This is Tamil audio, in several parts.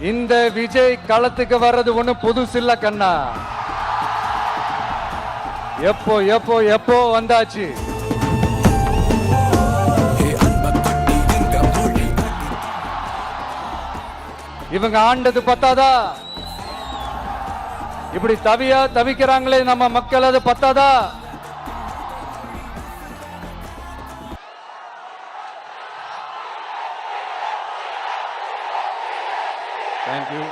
இந்த விஜய் களத்துக்கு வர்றது ஒண்ணு புதுசு இல்ல கண்ணா. எப்போ எப்போ எப்போ வந்தாச்சு. இவங்க ஆண்டது பத்தாதா? இப்படி தவிக்கிறாங்களே நம்ம மக்கள், அது பத்தாதா? Thank you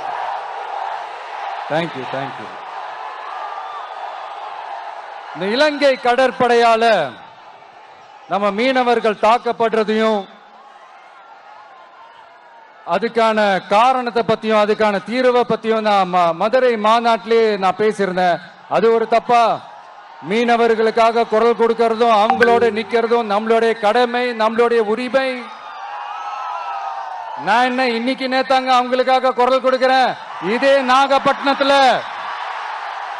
thank you thank you. இந்த இலங்கை கடற்படையால நம்ம மீனவர்கள் தாக்கப்படுறதையும் அதுக்கான காரணத்தை பத்தியும் அதுக்கான தீர்வை பத்தியும் நான் மதுரை மாநாட்டிலே நான் பேசியிருந்தேன். அது ஒரு தப்பா? மீனவர்களுக்காக குரல் கொடுக்கறதும் அவங்களோட நிக்கிறதும் நம்மளுடைய கடமை, நம்மளுடைய உரிமை. நான் என்ன இன்னைக்கு நேத்தாங்க அவங்களுக்காக குரல் கொடுக்கிறேன். இதே நாகப்பட்டினத்துல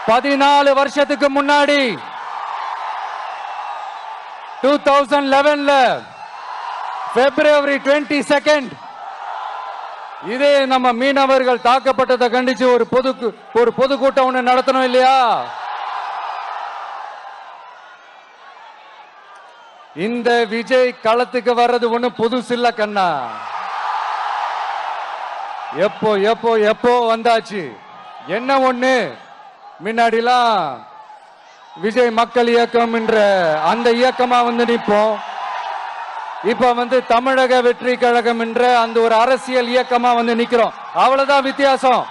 14 வருஷத்துக்கு முன்னாடி 2011 February 22 இதே நம்ம மீனவர்கள் தாக்கப்பட்டதை கண்டிச்சு ஒரு பொதுக்கூட்டம் ஒண்ணு நடத்தணும் இல்லையா? இந்த விஜய் களத்துக்கு வர்றது ஒண்ணு புதுசு இல்ல கண்ணா. எப்போ எப்போ எப்போ வந்தாச்சு. என்ன ஒண்ணு, முன்னாடிலாம் விஜய் மக்கள் இயக்கம் என்ற அந்த இயக்கமா நிற்போம். இப்ப தமிழக வெற்றி கழகம் என்ற அந்த ஒரு அரசியல் இயக்கமா நிக்கிறோம். அவ்வளவுதான் வித்தியாசம்.